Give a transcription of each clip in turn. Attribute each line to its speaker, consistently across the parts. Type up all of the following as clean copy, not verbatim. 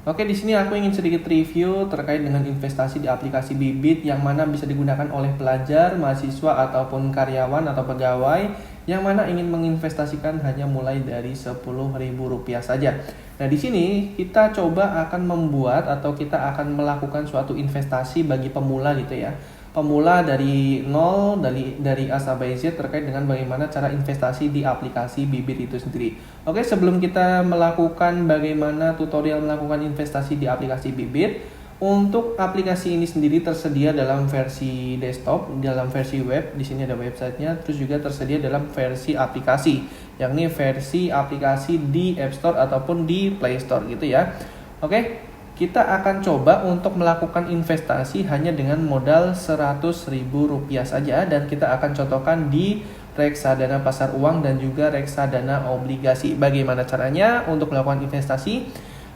Speaker 1: Oke, di sini aku ingin sedikit review terkait dengan investasi di aplikasi Bibit yang mana bisa digunakan oleh pelajar, mahasiswa ataupun karyawan atau pegawai yang mana ingin menginvestasikan hanya mulai dari Rp10.000 saja. Nah, di sini kita coba akan membuat atau kita akan melakukan suatu investasi bagi pemula gitu ya. Pemula dari nol, dari A sampai Z terkait dengan bagaimana cara investasi di aplikasi Bibit itu sendiri. Oke, sebelum kita melakukan bagaimana tutorial melakukan investasi di aplikasi Bibit, untuk aplikasi ini sendiri tersedia dalam versi desktop, dalam versi web, di sini ada websitenya, terus juga tersedia dalam versi aplikasi, yakni versi aplikasi di App Store ataupun di Play Store gitu ya. Oke. Kita akan coba untuk melakukan investasi hanya dengan modal Rp100.000 saja dan kita akan contohkan di reksadana pasar uang dan juga reksadana obligasi. Bagaimana caranya untuk melakukan investasi?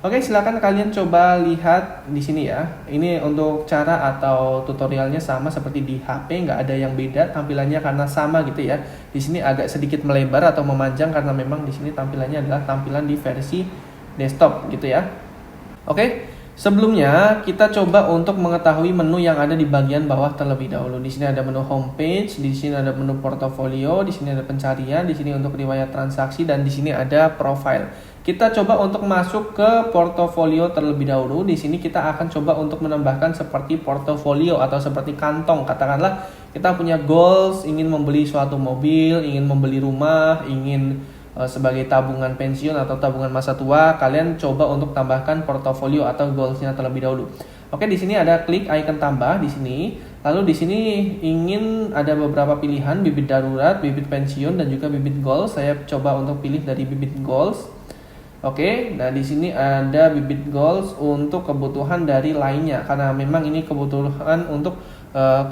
Speaker 1: Oke, silakan kalian coba lihat di sini ya. Ini untuk cara atau tutorialnya sama seperti di HP, nggak ada yang beda tampilannya karena sama gitu ya. Di sini agak sedikit melebar atau memanjang karena memang di sini tampilannya adalah tampilan di versi desktop gitu ya. Oke, sebelumnya kita coba untuk mengetahui menu yang ada di bagian bawah terlebih dahulu. Di sini ada menu homepage, di sini ada menu portofolio, di sini ada pencarian, di sini untuk riwayat transaksi dan di sini ada profile. Kita coba untuk masuk ke portofolio terlebih dahulu. Di sini kita akan coba untuk menambahkan seperti portofolio atau seperti kantong. Katakanlah kita punya goals, ingin membeli suatu mobil, ingin membeli rumah, ingin sebagai tabungan pensiun atau tabungan masa tua, kalian coba untuk tambahkan portofolio atau goalsnya terlebih dahulu. Oke, di sini ada klik icon tambah di sini. Lalu di sini ingin ada beberapa pilihan, bibit darurat, bibit pensiun dan juga bibit goals. Saya coba untuk pilih dari bibit goals. Oke, nah di sini ada bibit goals untuk kebutuhan dari lainnya karena memang ini kebutuhan untuk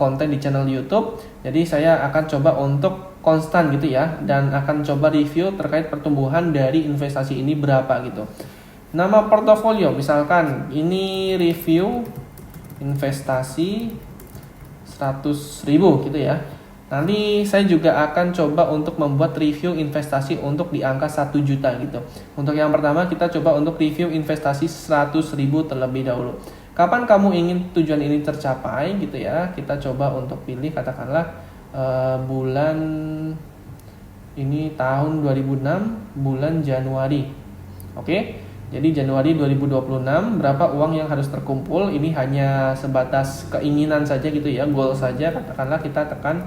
Speaker 1: konten di channel YouTube. Jadi saya akan coba untuk konstan gitu ya dan akan coba review terkait pertumbuhan dari investasi ini berapa gitu. Nama portofolio misalkan ini review investasi 100.000 gitu ya. Nanti saya juga akan coba untuk membuat review investasi untuk di angka 1 juta gitu. Untuk yang pertama kita coba untuk review investasi 100.000 terlebih dahulu. Kapan kamu ingin tujuan ini tercapai gitu ya. Kita coba untuk pilih katakanlah bulan ini tahun 2006 bulan Januari. Oke. Jadi Januari 2026 berapa uang yang harus terkumpul? Ini hanya sebatas keinginan saja gitu ya, goal saja. Katakanlah kita tekan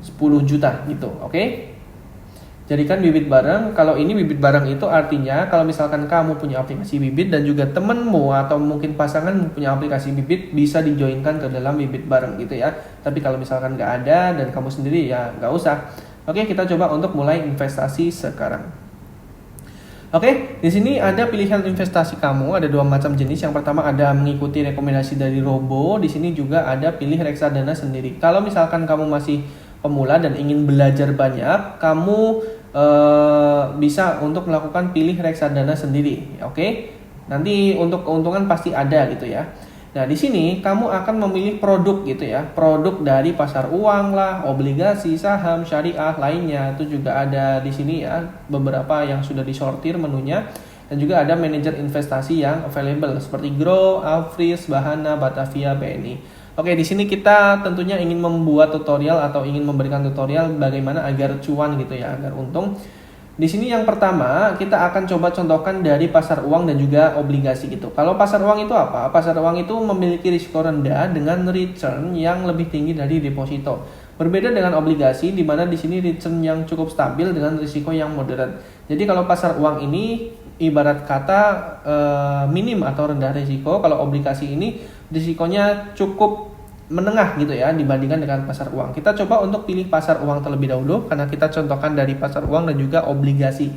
Speaker 1: 10 juta gitu. Oke. Jadikan bibit bareng. Kalau ini bibit bareng itu artinya kalau misalkan kamu punya aplikasi Bibit dan juga temenmu atau mungkin pasanganmu punya aplikasi Bibit, bisa dijoinkan ke dalam bibit bareng gitu ya. Tapi kalau misalkan nggak ada dan kamu sendiri ya nggak usah. Oke, kita coba untuk mulai investasi sekarang. Oke, di sini ada pilihan investasi kamu, ada dua macam jenis. Yang pertama ada mengikuti rekomendasi dari Robo. Di sini juga ada pilih reksadana sendiri. Kalau misalkan kamu masih pemula dan ingin belajar banyak, kamu bisa untuk melakukan pilih reksadana sendiri. Oke, nanti untuk keuntungan pasti ada gitu ya. Nah, di sini kamu akan memilih produk gitu ya, produk dari pasar uang lah, obligasi, saham, syariah lainnya. Itu juga ada di sini ya, beberapa yang sudah disortir menunya. Dan juga ada manajer investasi yang available seperti Grow, Alfris, Bahana, Batavia, BNI. Oke, di sini kita tentunya ingin membuat tutorial atau ingin memberikan tutorial bagaimana agar cuan gitu ya, agar untung. Di sini yang pertama kita akan coba contohkan dari pasar uang dan juga obligasi gitu. Kalau pasar uang itu apa? Pasar uang itu memiliki risiko rendah dengan return yang lebih tinggi dari deposito. Berbeda dengan obligasi di mana di sini return yang cukup stabil dengan risiko yang moderat. Jadi kalau pasar uang ini ibarat kata minim atau rendah risiko, kalau obligasi ini risikonya cukup menengah gitu ya dibandingkan dengan pasar uang. Kita coba untuk pilih pasar uang terlebih dahulu karena kita contohkan dari pasar uang dan juga obligasi.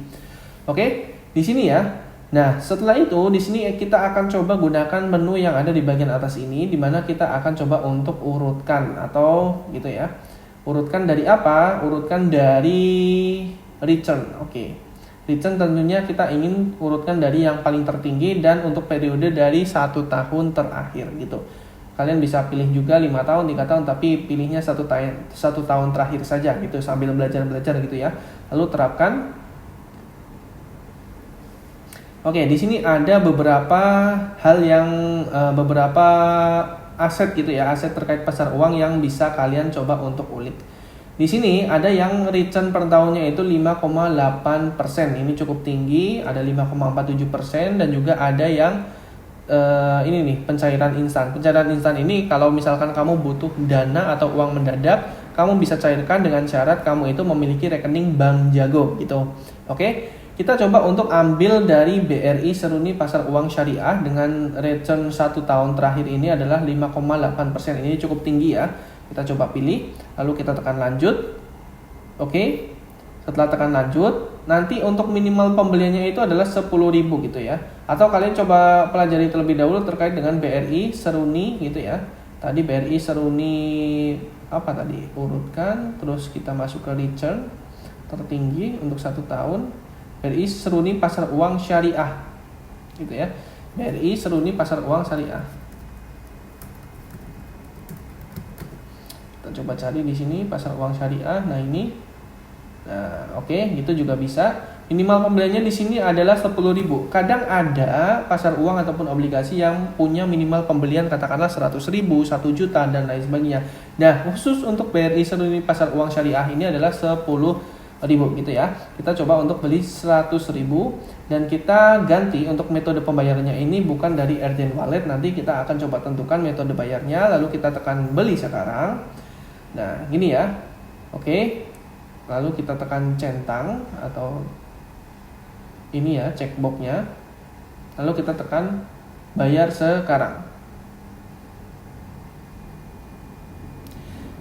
Speaker 1: Oke, di sini ya. Nah, setelah itu di sini kita akan coba gunakan menu yang ada di bagian atas ini di mana kita akan coba untuk urutkan atau gitu ya. Urutkan dari apa? Urutkan dari return. Oke. Return tentunya kita ingin urutkan dari yang paling tertinggi dan untuk periode dari 1 tahun terakhir gitu. Kalian bisa pilih juga 5 tahun, 3 tahun, tapi pilihnya 1 tahun terakhir saja gitu sambil belajar gitu ya. Lalu terapkan. Oke, di sini ada beberapa hal yang beberapa aset gitu ya, aset terkait pasar uang yang bisa kalian coba untuk ulik. Di sini ada yang return per tahunnya itu 5,8%. Ini cukup tinggi, ada 5,47% dan juga ada yang ini nih, pencairan instan. Pencairan instan ini kalau misalkan kamu butuh dana atau uang mendadak, kamu bisa cairkan dengan syarat kamu itu memiliki rekening Bank Jago gitu. Oke. Kita coba untuk ambil dari BRI Seruni Pasar Uang Syariah dengan return 1 tahun terakhir ini adalah 5,8%. Ini cukup tinggi ya. Kita coba pilih, lalu kita tekan lanjut. Oke. Setelah tekan lanjut, nanti untuk minimal pembeliannya itu adalah 10.000 gitu ya. Atau kalian coba pelajari terlebih dahulu terkait dengan BRI Seruni gitu ya. Tadi BRI Seruni apa tadi? Urutkan, terus kita masuk ke return tertinggi untuk 1 tahun. BRI Seruni Pasar Uang Syariah gitu ya. BRI Seruni Pasar Uang Syariah. Kita coba cari di sini pasar uang syariah. Nah, ini. Nah, oke, itu juga bisa. Minimal pembeliannya di sini adalah 10.000. Kadang ada pasar uang ataupun obligasi yang punya minimal pembelian katakanlah 100.000, 1 juta dan lain sebagainya. Nah, khusus untuk BRI Seruni Pasar Uang Syariah ini adalah 10.000 gitu ya. Kita coba untuk beli 100.000 dan kita ganti untuk metode pembayarannya ini bukan dari Urgent Wallet. Nanti kita akan coba tentukan metode bayarnya, lalu kita tekan beli sekarang. Nah, gini ya. Oke. Lalu kita tekan centang atau ini ya, checkboxnya. Lalu kita tekan bayar sekarang.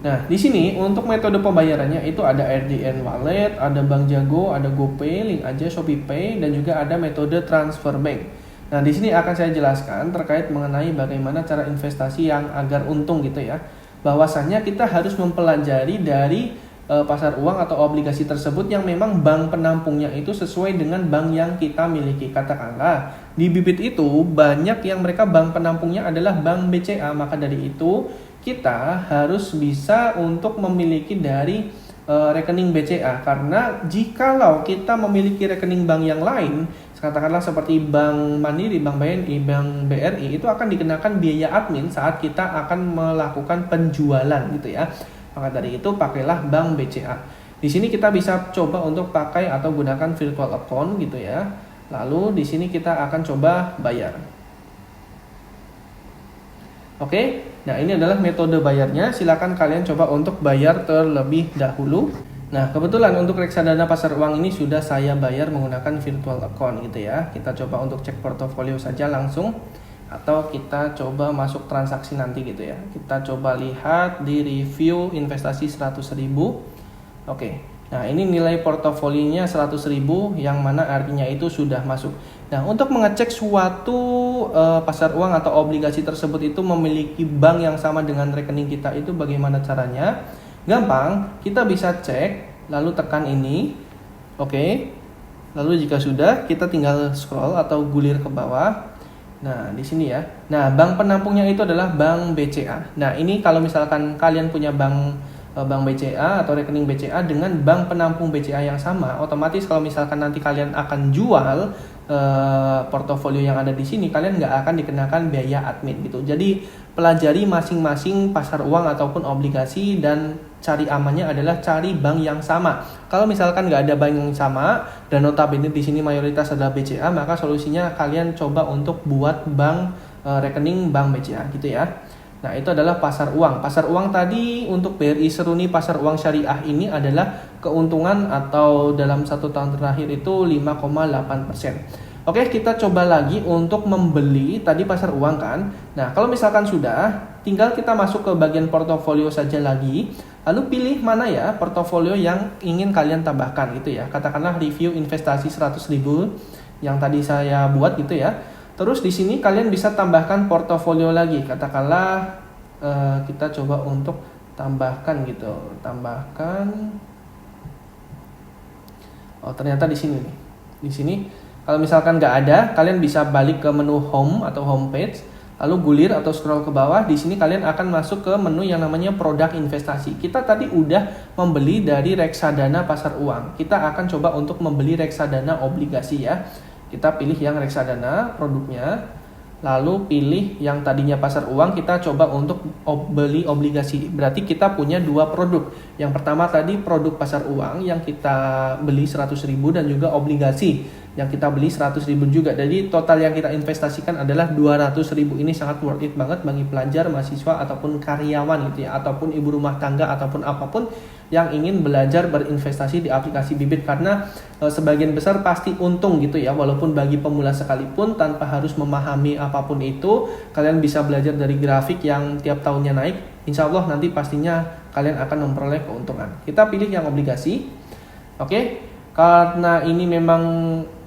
Speaker 1: Nah, di sini untuk metode pembayarannya itu ada RDN Wallet, ada Bank Jago, ada GoPay, Link Aja, ShopeePay, dan juga ada metode transfer bank. Nah, di sini akan saya jelaskan terkait mengenai bagaimana cara investasi yang agar untung gitu ya. Bahwasannya kita harus mempelajari dari pasar uang atau obligasi tersebut yang memang bank penampungnya itu sesuai dengan bank yang kita miliki. Katakanlah di Bibit itu banyak yang mereka bank penampungnya adalah Bank BCA, maka dari itu kita harus bisa untuk memiliki dari rekening BCA, karena jikalau kita memiliki rekening bank yang lain, katakanlah seperti Bank Mandiri, Bank BNI, Bank BRI, itu akan dikenakan biaya admin saat kita akan melakukan penjualan gitu ya. Maka dari itu pakailah Bank BCA. Di sini kita bisa coba untuk pakai atau gunakan virtual account gitu ya. Lalu di sini kita akan coba bayar. Oke, nah ini adalah metode bayarnya. Silakan kalian coba untuk bayar terlebih dahulu. Nah, kebetulan untuk reksadana pasar uang ini sudah saya bayar menggunakan virtual account gitu ya. Kita coba untuk cek portofolio saja langsung, atau kita coba masuk transaksi nanti gitu ya. Kita coba lihat di review investasi 100.000. Oke. Nah, ini nilai portofolionya 100.000 yang mana artinya itu sudah masuk. Nah, untuk mengecek suatu pasar uang atau obligasi tersebut itu memiliki bank yang sama dengan rekening kita itu bagaimana caranya? Gampang, kita bisa cek lalu tekan ini. Oke. Lalu jika sudah, kita tinggal scroll atau gulir ke bawah. Nah, di sini ya. Nah, bank penampungnya itu adalah Bank BCA. Nah, ini kalau misalkan kalian punya bank BCA atau rekening BCA dengan bank penampung BCA yang sama, otomatis kalau misalkan nanti kalian akan jual portofolio yang ada di sini, kalian nggak akan dikenakan biaya admin gitu. Jadi pelajari masing-masing pasar uang ataupun obligasi dan cari amannya adalah cari bank yang sama. Kalau misalkan nggak ada bank yang sama dan notabene di sini mayoritas adalah BCA, maka solusinya kalian coba untuk buat bank rekening Bank BCA gitu ya. Nah, itu adalah pasar uang. Pasar uang tadi untuk BRI Seruni Pasar Uang Syariah ini adalah keuntungan atau dalam 1 tahun terakhir itu 5,8%. Oke, kita coba lagi untuk membeli tadi pasar uang kan. Nah, kalau misalkan sudah, tinggal kita masuk ke bagian portofolio saja lagi. Lalu pilih mana ya portofolio yang ingin kalian tambahkan gitu ya. Katakanlah review investasi 100.000 yang tadi saya buat gitu ya. Terus di sini kalian bisa tambahkan portofolio lagi. Katakanlah kita coba untuk tambahkan gitu. Tambahkan. Oh, ternyata di sini nih. Di sini kalau misalkan nggak ada, kalian bisa balik ke menu home atau homepage, lalu gulir atau scroll ke bawah. Di sini kalian akan masuk ke menu yang namanya produk investasi. Kita tadi udah membeli dari reksadana pasar uang. Kita akan coba untuk membeli reksadana obligasi ya. Kita pilih yang reksadana produknya, lalu pilih yang tadinya pasar uang, kita coba untuk beli obligasi. Berarti kita punya dua produk. Yang pertama tadi produk pasar uang yang kita beli 100.000 dan juga obligasi yang kita beli 100.000 juga. Jadi total yang kita investasikan adalah 200.000. Ini sangat worth it banget bagi pelajar, mahasiswa ataupun karyawan gitu ya, ataupun ibu rumah tangga ataupun apapun yang ingin belajar berinvestasi di aplikasi Bibit, karena sebagian besar pasti untung gitu ya, walaupun bagi pemula sekalipun tanpa harus memahami apapun itu, kalian bisa belajar dari grafik yang tiap tahunnya naik. Insya Allah nanti pastinya kalian akan memperoleh keuntungan. Kita pilih yang obligasi. Oke, karena ini memang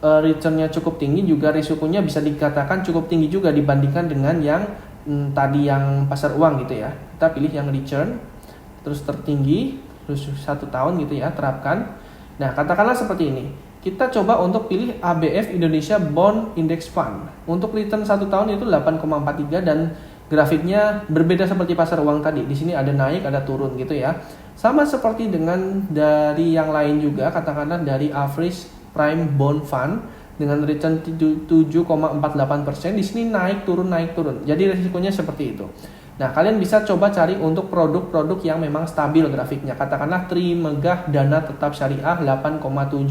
Speaker 1: returnnya cukup tinggi, juga risikonya bisa dikatakan cukup tinggi juga dibandingkan dengan yang tadi yang pasar uang gitu ya. Kita pilih yang return terus tertinggi terus 1 tahun gitu ya, terapkan. Nah, katakanlah seperti ini. Kita coba untuk pilih ABF Indonesia Bond Index Fund. Untuk return 1 tahun itu 8,43 dan grafiknya berbeda seperti pasar uang tadi. Di sini ada naik, ada turun gitu ya. Sama seperti dengan dari yang lain juga, katakanlah dari Average Prime Bond Fund dengan return 7,48%. Di sini naik turun. Jadi risikonya seperti itu. Nah, kalian bisa coba cari untuk produk-produk yang memang stabil grafiknya. Katakanlah Trimegah Dana Tetap Syariah 8,7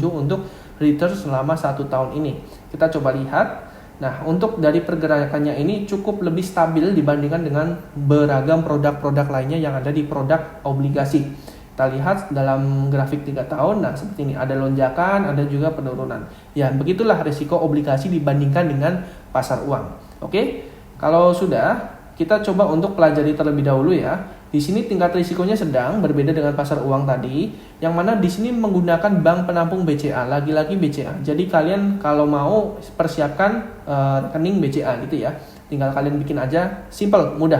Speaker 1: untuk return selama 1 tahun ini. Kita coba lihat. Nah, untuk dari pergerakannya ini cukup lebih stabil dibandingkan dengan beragam produk-produk lainnya yang ada di produk obligasi. Kita lihat dalam grafik 3 tahun, nah seperti ini, ada lonjakan, ada juga penurunan. Ya, begitulah risiko obligasi dibandingkan dengan pasar uang. Oke, kalau sudah, kita coba untuk pelajari terlebih dahulu ya. Di sini tingkat risikonya sedang, berbeda dengan pasar uang tadi, yang mana di sini menggunakan bank penampung BCA, lagi-lagi BCA. Jadi kalian kalau mau persiapkan rekening BCA gitu ya. Tinggal kalian bikin aja, simple, mudah.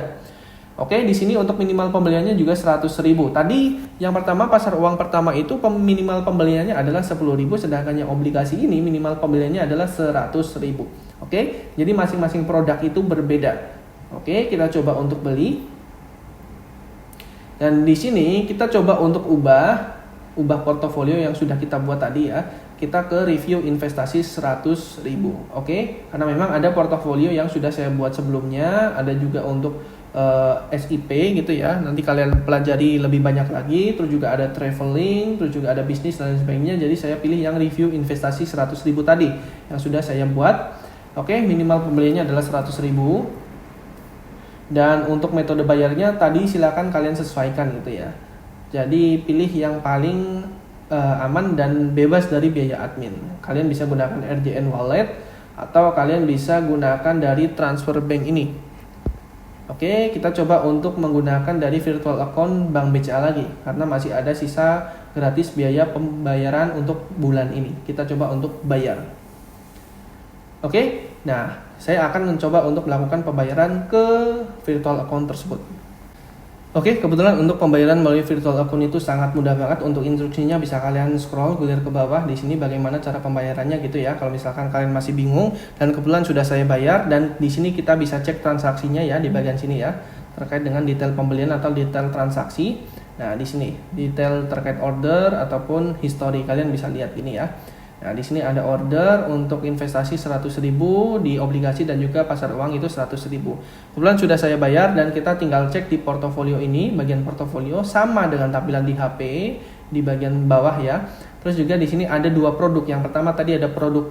Speaker 1: Oke, di sini untuk minimal pembeliannya juga 100.000. Tadi yang pertama pasar uang pertama itu minimal pembeliannya adalah 10.000, sedangkan yang obligasi ini minimal pembeliannya adalah 100.000. Oke, jadi masing-masing produk itu berbeda. Oke, kita coba untuk beli. Dan di sini kita coba untuk ubah portofolio yang sudah kita buat tadi ya. Kita ke review investasi 100.000. Oke, karena memang ada portofolio yang sudah saya buat sebelumnya, ada juga untuk SIP gitu ya. Nanti kalian pelajari lebih banyak lagi. Terus juga ada traveling, terus juga ada bisnis dan sebagainya. Jadi saya pilih yang review investasi 100.000 tadi yang sudah saya buat. Oke, minimal pembeliannya adalah 100.000. Dan untuk metode bayarnya tadi silakan kalian sesuaikan gitu ya. Jadi pilih yang paling aman dan bebas dari biaya admin. Kalian bisa gunakan RJN Wallet atau kalian bisa gunakan dari transfer bank ini. Oke, kita coba untuk menggunakan dari virtual account Bank BCA lagi karena masih ada sisa gratis biaya pembayaran untuk bulan ini. Kita coba untuk bayar. Oke, nah saya akan mencoba untuk melakukan pembayaran ke virtual account tersebut. Oke, kebetulan untuk pembayaran melalui virtual account itu sangat mudah banget. Untuk instruksinya bisa kalian scroll gulir ke bawah di sini bagaimana cara pembayarannya gitu ya. Kalau misalkan kalian masih bingung, dan kebetulan sudah saya bayar, dan di sini kita bisa cek transaksinya ya di bagian sini ya, terkait dengan detail pembelian atau detail transaksi. Nah, di sini detail terkait order ataupun history kalian bisa lihat ini ya. Nah, di sini ada order untuk investasi 100.000 di obligasi dan juga pasar uang itu 100.000. Kebetulan sudah saya bayar dan kita tinggal cek di portofolio ini, bagian portofolio sama dengan tampilan di HP di bagian bawah ya. Terus juga di sini ada dua produk. Yang pertama tadi ada produk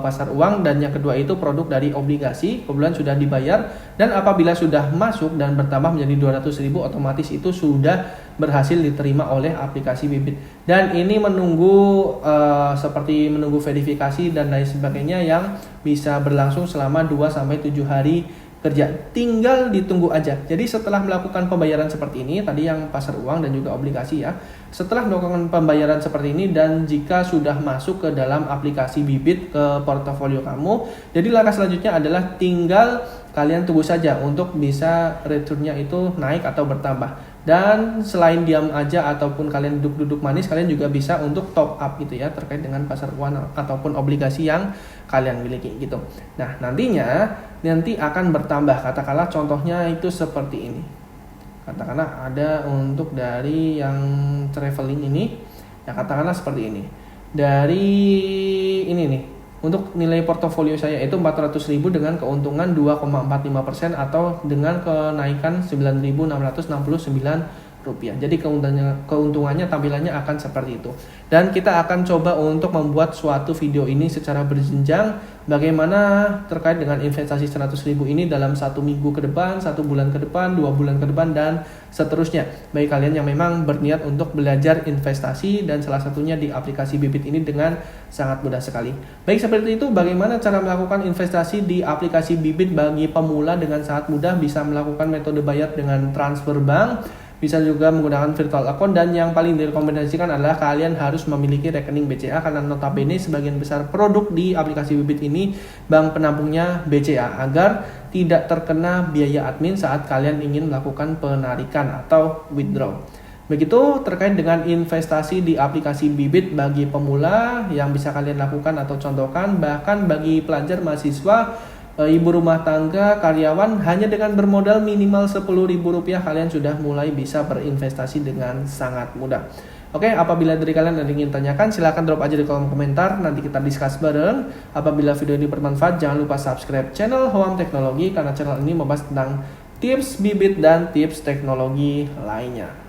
Speaker 1: pasar uang dan yang kedua itu produk dari obligasi. Kebetulan sudah dibayar dan apabila sudah masuk dan bertambah menjadi 200.000 otomatis itu sudah berhasil diterima oleh aplikasi Bibit. Dan ini menunggu seperti menunggu verifikasi dan lain sebagainya yang bisa berlangsung selama 2-7 hari kerja. Tinggal ditunggu aja. Jadi setelah melakukan pembayaran seperti ini, tadi yang pasar uang dan juga obligasi ya. Setelah melakukan pembayaran seperti ini dan jika sudah masuk ke dalam aplikasi Bibit ke portofolio kamu, jadi langkah selanjutnya adalah tinggal kalian tunggu saja untuk bisa returnnya itu naik atau bertambah. Dan selain diam aja ataupun kalian duduk-duduk manis, kalian juga bisa untuk top up gitu ya terkait dengan pasar uang ataupun obligasi yang kalian miliki gitu. Nah, nanti akan bertambah. Katakanlah contohnya itu seperti ini. Katakanlah ada untuk dari yang traveling ini, ya katakanlah seperti ini. Dari ini nih, Untuk nilai portofolio saya itu 400.000 dengan keuntungan 2,45% atau dengan kenaikan 9.669 rupiah. Jadi keuntungannya tampilannya akan seperti itu. Dan kita akan coba untuk membuat suatu video ini secara berjenjang bagaimana terkait dengan investasi 100.000 ini dalam 1 minggu ke depan, 1 bulan ke depan, 2 bulan ke depan, dan seterusnya. Bagi kalian yang memang berniat untuk belajar investasi dan salah satunya di aplikasi Bibit ini dengan sangat mudah sekali. Baik, seperti itu bagaimana cara melakukan investasi di aplikasi Bibit bagi pemula dengan sangat mudah. Bisa melakukan metode bayar dengan transfer bank, bisa juga menggunakan virtual account, dan yang paling direkomendasikan adalah kalian harus memiliki rekening BCA karena notabene sebagian besar produk di aplikasi Bibit ini bank penampungnya BCA agar tidak terkena biaya admin saat kalian ingin melakukan penarikan atau withdraw. Begitu terkait dengan investasi di aplikasi Bibit bagi pemula yang bisa kalian lakukan atau contohkan. Bahkan bagi pelajar, mahasiswa, ibu rumah tangga, karyawan, hanya dengan bermodal minimal Rp10.000 kalian sudah mulai bisa berinvestasi dengan sangat mudah. Oke, apabila dari kalian ada yang ingin tanyakan, silahkan drop aja di kolom komentar, nanti kita discuss bareng. Apabila video ini bermanfaat, jangan lupa subscribe channel Hoam Teknologi karena channel ini membahas tentang tips Bibit dan tips teknologi lainnya.